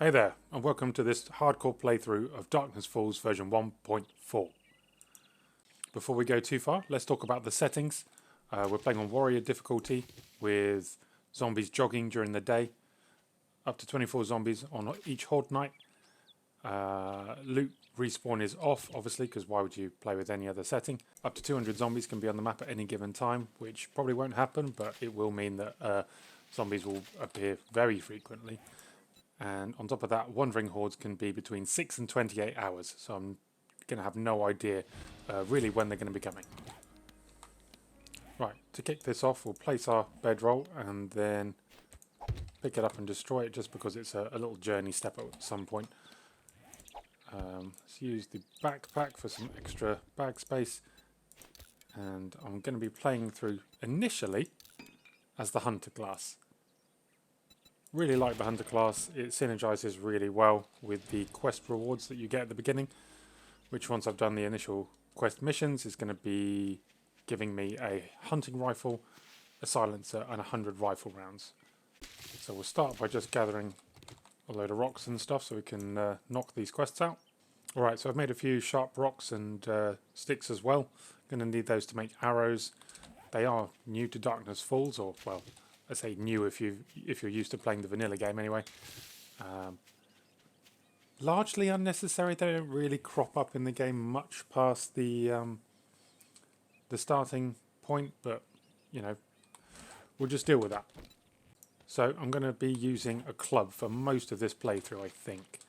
Hey there, and welcome to this hardcore playthrough of Darkness Falls version 1.4. Before we go too far, let's talk about the settings. We're playing on warrior difficulty with zombies jogging during the day, up to 24 zombies on each horde night. Loot respawn is off, obviously, because why would you play with any other setting? Up to 200 zombies can be on the map at any given time, which probably won't happen, but it will mean that zombies will appear very frequently. And on top of that, wandering hordes can be between 6 and 28 hours, so I'm going to have no idea really when they're going to be coming. Right, to kick this off, we'll place our bedroll and then pick it up and destroy it, just because it's a little journey step at some point. Let's use the backpack for some extra bag space, and I'm going to be playing through initially as the hunter class. Really like the hunter class. It synergizes really well with the quest rewards that you get at the beginning, which once I've done the initial quest missions is going to be giving me a hunting rifle, a silencer and 100 rifle rounds. So we'll start by just gathering a load of rocks and stuff so we can knock these quests out. Alright, so I've made a few sharp rocks and sticks as well. Going to need those to make arrows. They are new to Darkness Falls, or well, I say new if you're used to playing the vanilla game anyway. Largely unnecessary. They don't really crop up in the game much past the starting point, but you know, we'll just deal with that. So I'm going to be using a club for most of this playthrough, I think.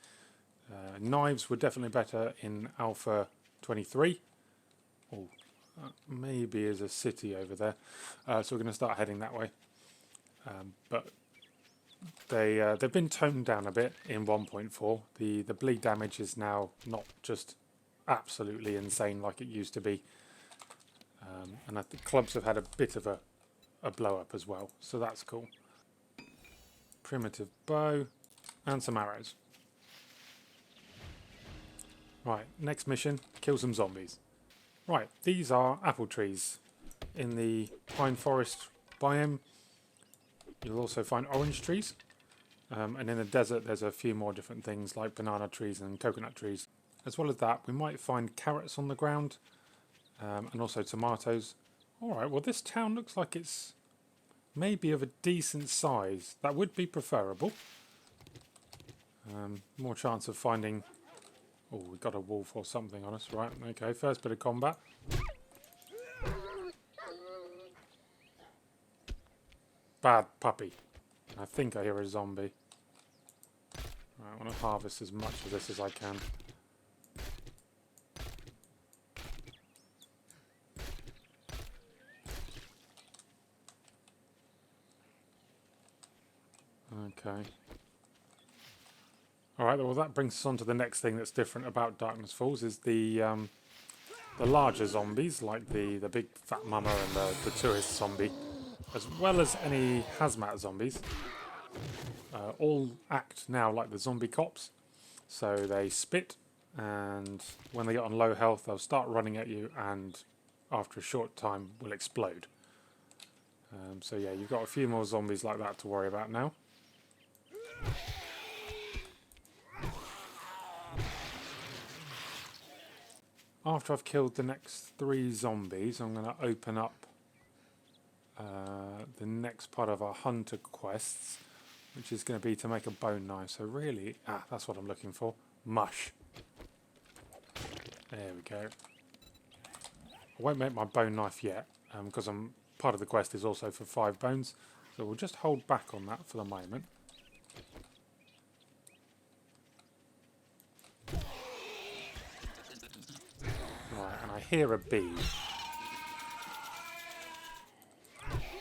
Knives were definitely better in Alpha 23. Oh, maybe there's a city over there. So we're going to start heading that way. But they've been toned down a bit in 1.4. The bleed damage is now not just absolutely insane like it used to be, and I think clubs have had a bit of a blow up as well, so that's cool. Primitive bow and some arrows. Right, next mission: kill some zombies. Right, these are apple trees in the pine forest biome. You'll also find orange trees, and in the desert there's a few more different things like banana trees and coconut trees. As well as that, we might find carrots on the ground, and also tomatoes. Alright, well this town looks like it's maybe of a decent size. That would be preferable. More chance of finding... Oh, we got a wolf or something on us. Right, okay, first bit of combat. Bad puppy. I think I hear a zombie. Right, I want to harvest as much of this as I can. Okay. Alright, well that brings us on to the next thing that's different about Darkness Falls is the larger zombies, like the big fat mama and the tourist zombie, as well as any hazmat zombies. All act now like the zombie cops, so they spit, and when they get on low health they'll start running at you, and after a short time will explode. So yeah, you've got a few more zombies like that to worry about now. After I've killed the next 3 zombies, I'm going to open up the next part of our hunter quests, which is going to be to make a bone knife. So really, that's what I'm looking for. Mush. There we go. I won't make my bone knife yet, because part of the quest is also for 5 bones. So we'll just hold back on that for the moment. Right, and I hear a bee.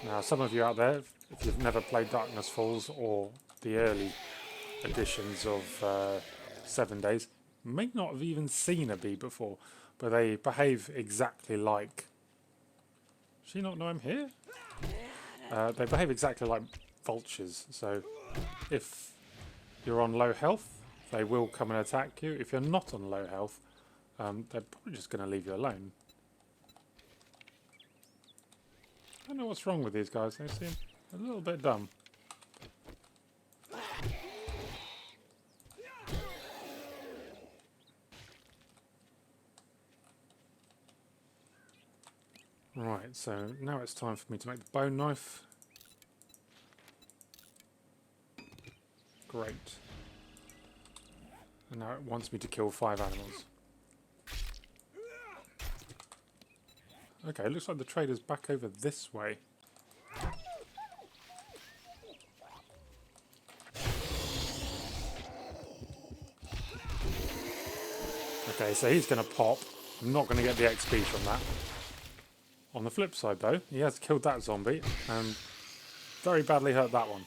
Now, some of you out there, if you've never played Darkness Falls or the early editions of 7 Days, may not have even seen a bee before, but they behave exactly like... Does she not know I'm here? They behave exactly like vultures, so if you're on low health, they will come and attack you. If you're not on low health, they're probably just going to leave you alone. I don't know what's wrong with these guys. They seem a little bit dumb. Right, so now it's time for me to make the bone knife. Great. And now it wants me to kill 5 animals. Okay, looks like the trader's back over this way. Okay, so he's going to pop. I'm not going to get the XP from that. On the flip side, though, he has killed that zombie and very badly hurt that one.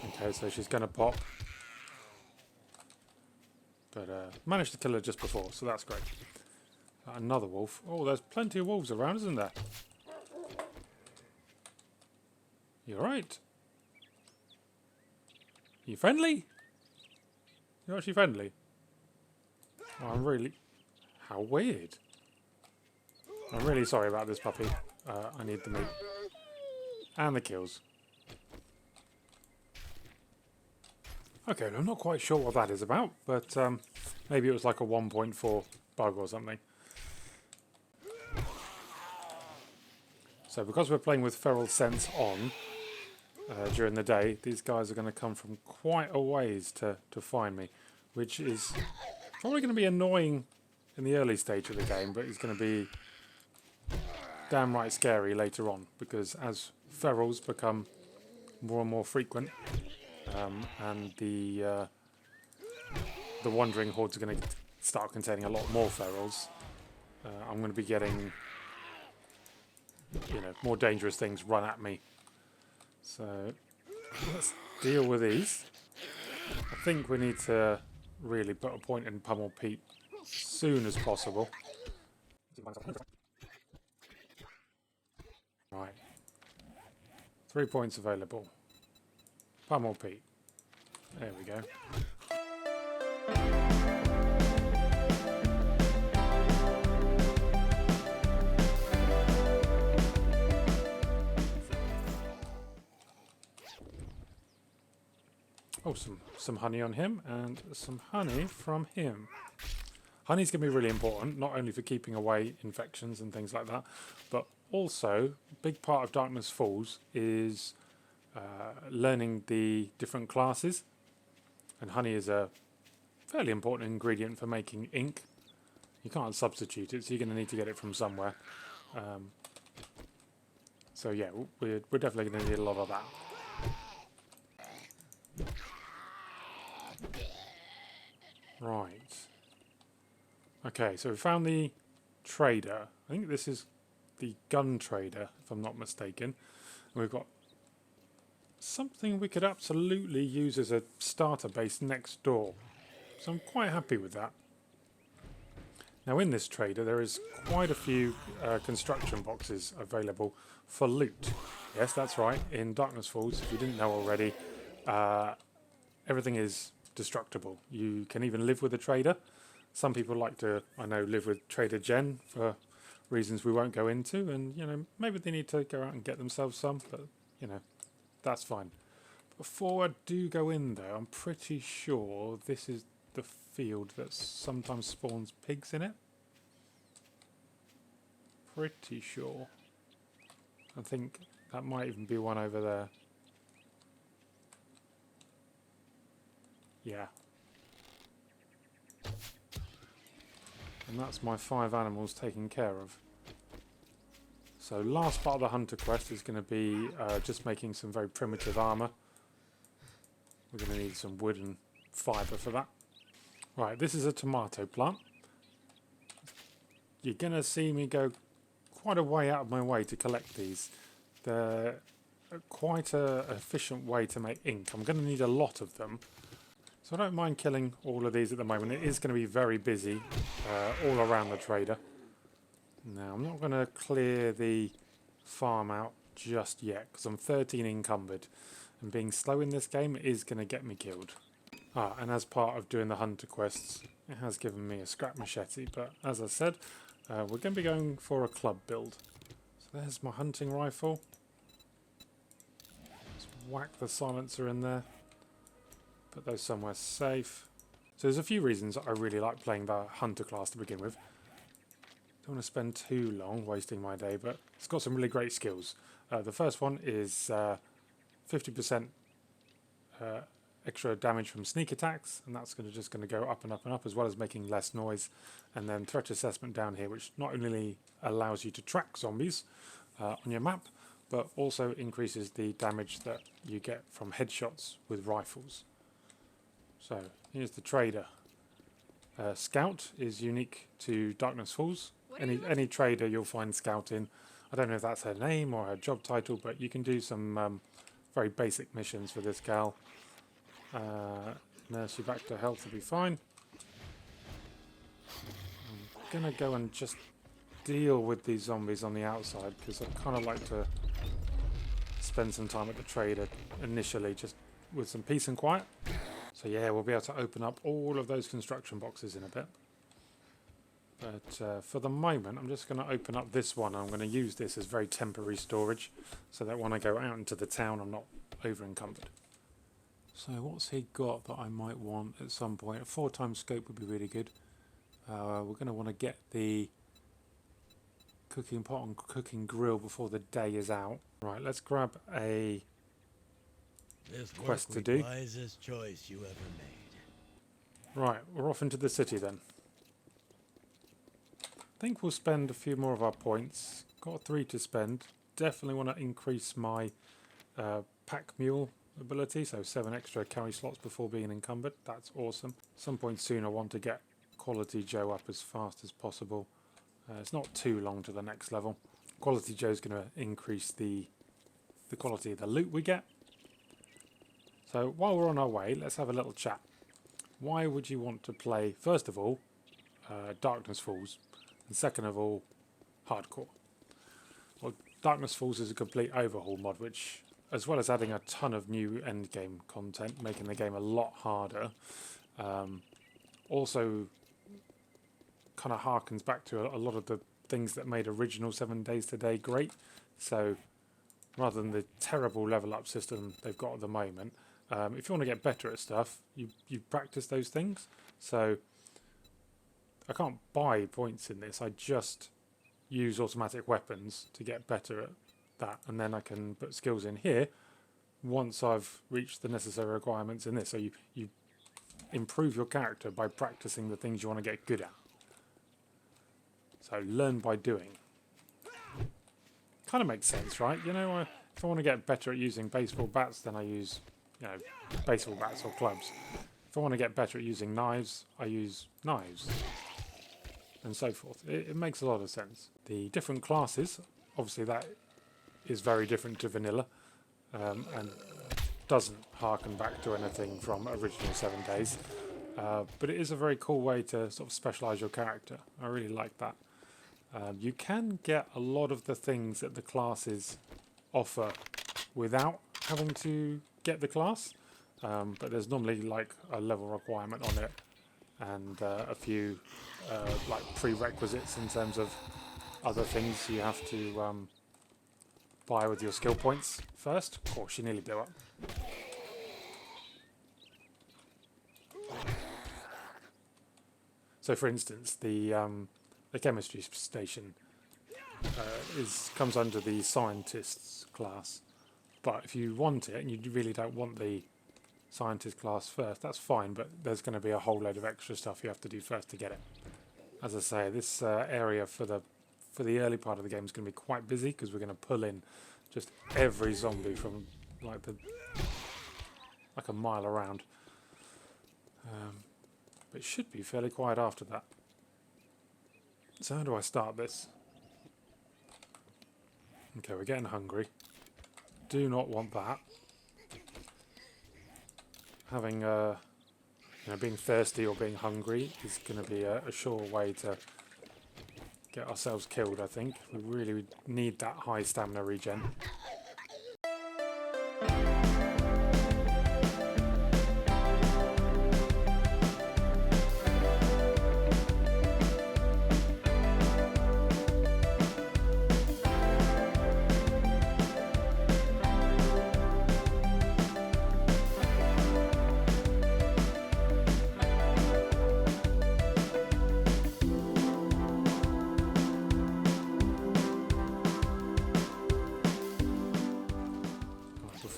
Okay, so she's going to pop. But managed to kill her just before, so that's great. Another wolf. Oh, there's plenty of wolves around, isn't there? You alright? You friendly? You're actually friendly? Oh, I'm really... How weird. I'm really sorry about this puppy. I need the meat. And the kills. Okay, I'm not quite sure what that is about, but maybe it was like a 1.4 bug or something. So because we're playing with feral sense on during the day, these guys are going to come from quite a ways to find me, which is probably going to be annoying in the early stage of the game, but it's going to be damn right scary later on, because as ferals become more and more frequent, and the wandering hordes are going to start containing a lot more ferals, I'm going to be getting, you know, more dangerous things run at me. So let's deal with these. I think we need to really put a point in Pummel Pete as soon as possible. Right. 3 points available. Pummel Pete. There we go. Oh, some honey on him and some honey from him. Honey's going to be really important, not only for keeping away infections and things like that, but also a big part of Darkness Falls is learning the different classes. And honey is a fairly important ingredient for making ink. You can't substitute it, so you're going to need to get it from somewhere. So yeah, we're definitely going to need a lot of that. Right. Okay, so we found the trader. I think this is the gun trader, if I'm not mistaken. And we've got something we could absolutely use as a starter base next door. So I'm quite happy with that. Now in this trader there is quite a few construction boxes available for loot. Yes, that's right. In Darkness Falls, if you didn't know already, everything is destructible. You can even live with a trader. Some people like to, I know, live with Trader Jen for reasons we won't go into, and you know, maybe they need to go out and get themselves some, but you know, that's fine. Before I do go in though, I'm pretty sure this is the field that sometimes spawns pigs in it. Pretty sure. I think that might even be one over there. Yeah. And that's my 5 animals taken care of. So last part of the hunter quest is going to be just making some very primitive armour. We're going to need some wood and fibre for that. Right, this is a tomato plant. You're going to see me go quite a way out of my way to collect these. They're quite an efficient way to make ink. I'm going to need a lot of them. So I don't mind killing all of these at the moment. It is going to be very busy all around the trader. Now, I'm not going to clear the farm out just yet because I'm 13 encumbered. And being slow in this game is going to get me killed. And as part of doing the hunter quests, it has given me a scrap machete. But as I said, we're going to be going for a club build. So there's my hunting rifle. whack the silencer in there. Put those somewhere safe. So there's a few reasons I really like playing the hunter class to begin with. Don't want to spend too long wasting my day, but it's got some really great skills. The first one is 50% extra damage from sneak attacks, and that's just going to go up and up and up, as well as making less noise. And then threat assessment down here, which not only allows you to track zombies on your map, but also increases the damage that you get from headshots with rifles. So here's the trader. Scout is unique to Darkness Falls. Any trader you'll find Scout in. I don't know if that's her name or her job title, but you can do some very basic missions for this gal. Nurse you back to health will be fine. I'm gonna go and just deal with these zombies on the outside, because I kind of like to spend some time at the trader initially, just with some peace and quiet. So yeah, we'll be able to open up all of those construction boxes in a bit. But for the moment, I'm just going to open up this one. I'm going to use this as very temporary storage, so that when I go out into the town, I'm not over encumbered. So what's he got that I might want at some point? A 4x scope would be really good. We're going to want to get the cooking pot and cooking grill before the day is out. Right, let's grab a quest to do. Wisest choice you ever made. Right, we're off into the city then. I think we'll spend a few more of our points. Got 3 to spend. Definitely want to increase my pack mule ability, so 7 extra carry slots before being encumbered. That's awesome. Some point soon I want to get Quality Joe up as fast as possible. It's not too long to the next level. Quality Joe's going to increase the quality of the loot we get. So while we're on our way, let's have a little chat. Why would you want to play, first of all, Darkness Falls, and second of all, Hardcore? Well, Darkness Falls is a complete overhaul mod, which, as well as adding a ton of new endgame content, making the game a lot harder, also kind of harkens back to a lot of the things that made original 7 Days to Day great. So rather than the terrible level up system they've got at the moment, if you want to get better at stuff, you practice those things. So I can't buy points in this, I just use automatic weapons to get better at that, and then I can put skills in here once I've reached the necessary requirements in this. So you improve your character by practicing the things you want to get good at. So learn by doing. Kind of makes sense, right? You know, if I want to get better at using baseball bats, then I use, baseball bats or clubs. If I want to get better at using knives, I use knives, and so forth. It makes a lot of sense. The different classes, obviously that is very different to vanilla, and doesn't harken back to anything from original 7 Days. But it is a very cool way to sort of specialise your character. I really like that. You can get a lot of the things that the classes offer without having to get the class, but there's normally like a level requirement on it, and a few like prerequisites in terms of other things you have to buy with your skill points first. Of course, you nearly blew up. So, for instance, the chemistry station comes under the scientists class, but if you want it and you really don't want the scientist class first, that's fine, but there's going to be a whole load of extra stuff you have to do first to get it. As I say, this area for the early part of the game is going to be quite busy, because we're going to pull in just every zombie from like a mile around. But it should be fairly quiet after that. So how do I start this? Okay, we're getting hungry. Do not want that. Having being thirsty or being hungry is going to be a sure way to get ourselves killed, I think. We really need that high stamina regen.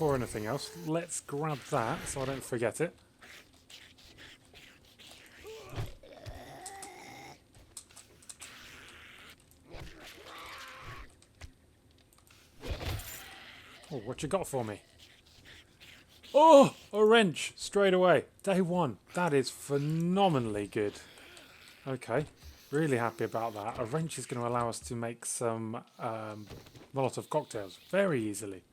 before anything else, let's grab that so I don't forget it. Oh, what you got for me? Oh, a wrench straight away. Day one. That is phenomenally good. Okay, really happy about that. A wrench is going to allow us to make some Molotov cocktails very easily.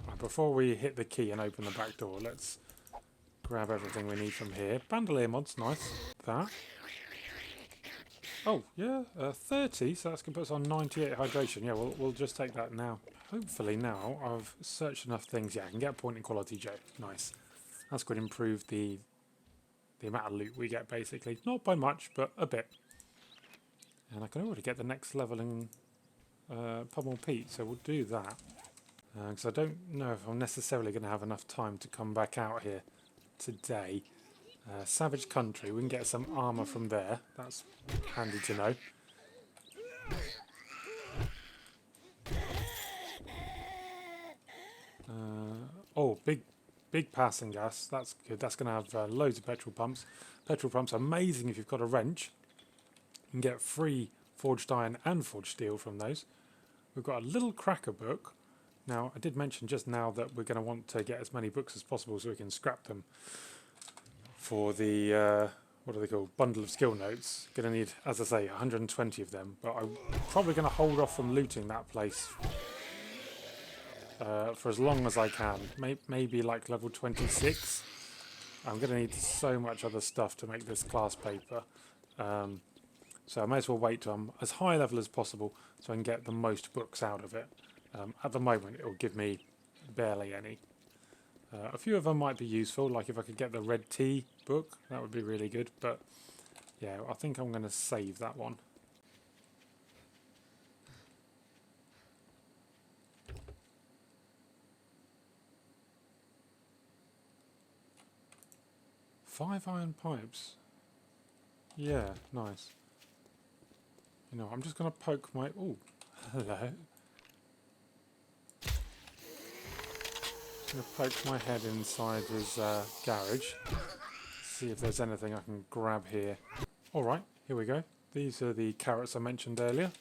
Right, before we hit the key and open the back door, let's grab everything we need from here. Bandolier mod's nice. That. Oh, yeah, 30, so that's going to put us on 98 hydration. Yeah, we'll just take that now. Hopefully now I've searched enough things. Yeah, I can get a point in quality J. Nice. That's going to improve the amount of loot we get, basically. Not by much, but a bit. And I can already get the next level in Pummel Pete, so we'll do that. Because I don't know if I'm necessarily going to have enough time to come back out here today. Savage Country, we can get some armour from there. That's handy to know. Oh, big passing gas. That's good. That's going to have loads of petrol pumps. Petrol pumps are amazing if you've got a wrench. You can get free forged iron and forged steel from those. We've got a little cracker book. Now, I did mention just now that we're going to want to get as many books as possible so we can scrap them for the, what are they called, bundle of skill notes. Going to need, as I say, 120 of them, but I'm probably going to hold off from looting that place for as long as I can. Maybe like level 26. I'm going to need so much other stuff to make this class paper. So I may as well wait till I'm as high level as possible so I can get the most books out of it. At the moment, it will give me barely any. A few of them might be useful, like if I could get the red tea book, that would be really good. But yeah, I think I'm going to save that one. Five iron pipes. Yeah, nice. You know, I'm just going to poke my... Oh, hello. I'm going to poke my head inside his garage. See if there's anything I can grab here. Alright, here we go. These are the carrots I mentioned earlier.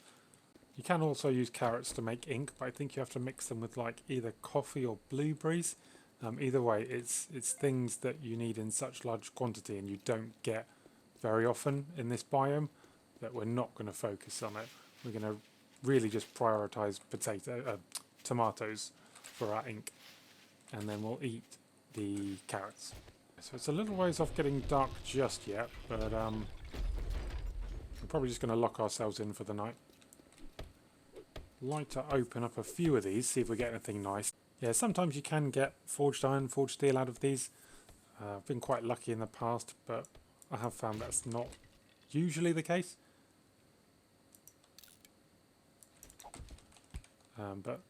You can also use carrots to make ink, but I think you have to mix them with like either coffee or blueberries. Either way, it's things that you need in such large quantity and you don't get very often in this biome that we're not going to focus on it. We're going to really just prioritise tomatoes for our ink, and then we'll eat the carrots. So it's a little ways off getting dark just yet, but we're probably just going to lock ourselves in for the night. Like to open up a few of these, see if we get anything nice. Yeah, sometimes you can get forged iron, forged steel out of these. I've been quite lucky in the past, but I have found that's not usually the case. But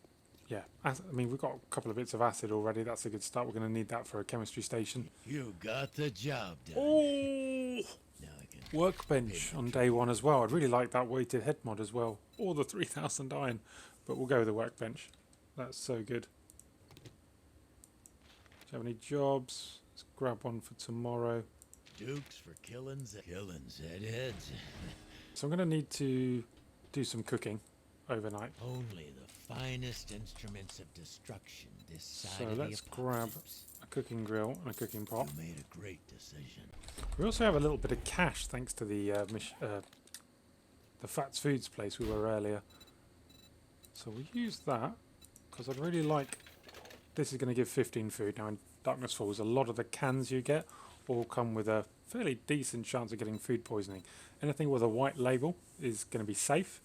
yeah, I mean, we've got a couple of bits of acid already. That's a good start. We're going to need that for a chemistry station. You got the job done. Oh! Now I can Workbench on day one as well. I'd really like that weighted head mod as well. Or the 3000 iron. But we'll go with the workbench. That's so good. Do you have any jobs? Let's grab one for tomorrow. Dukes for killings heads. So I'm going to need to do some cooking overnight. Only the finest instruments of destruction this side So of let's the grab apocalypse. a cooking grill and a cooking pot. You made a great decision. We also have a little bit of cash thanks to the Fats Foods place we were earlier. So we'll use that because I'd really like... This is going to give 15 food. Now in Darkness Falls, a lot of the cans you get all come with a fairly decent chance of getting food poisoning. Anything with a white label is going to be safe.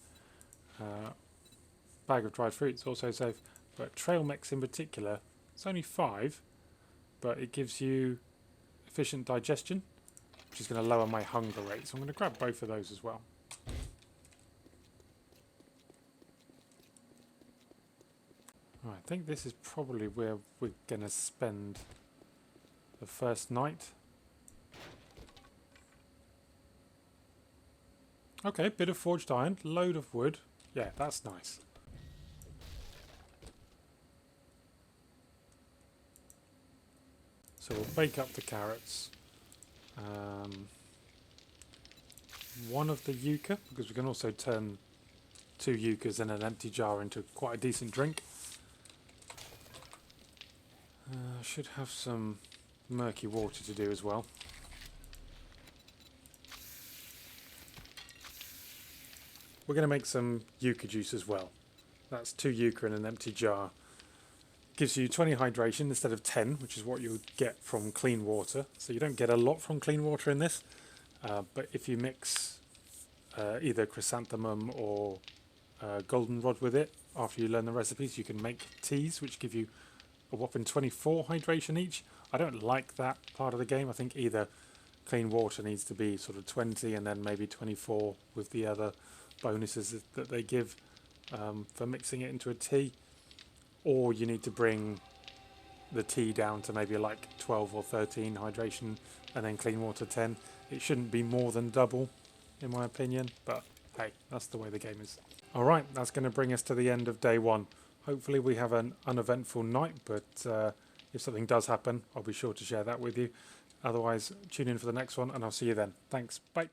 Bag of dried fruits also safe, but trail mix in particular, it's only 5, but it gives you efficient digestion, which is going to lower my hunger rate. So I'm going to grab both of those as well. Right, I think this is probably where we're going to spend the first night. Okay, bit of forged iron, load of wood. Yeah, that's nice. So we'll bake up the carrots. One of the yucca, because we can also turn 2 yuccas in an empty jar into quite a decent drink. Should have some murky water to do as well. We're going to make some yucca juice as well. That's 2 yucca in an empty jar. Gives you 20 hydration instead of 10, which is what you would get from clean water. So you don't get a lot from clean water in this. But if you mix either chrysanthemum or goldenrod with it, after you learn the recipes, you can make teas, which give you a whopping 24 hydration each. I don't like that part of the game. I think either clean water needs to be sort of 20 and then maybe 24 with the other bonuses that they give for mixing it into a tea. Or you need to bring the tea down to maybe like 12 or 13 hydration and then clean water 10. It shouldn't be more than double, in my opinion, but hey, that's the way the game is. Alright, that's going to bring us to the end of day 1. Hopefully we have an uneventful night, but if something does happen, I'll be sure to share that with you. Otherwise, tune in for the next one, and I'll see you then. Thanks, bye.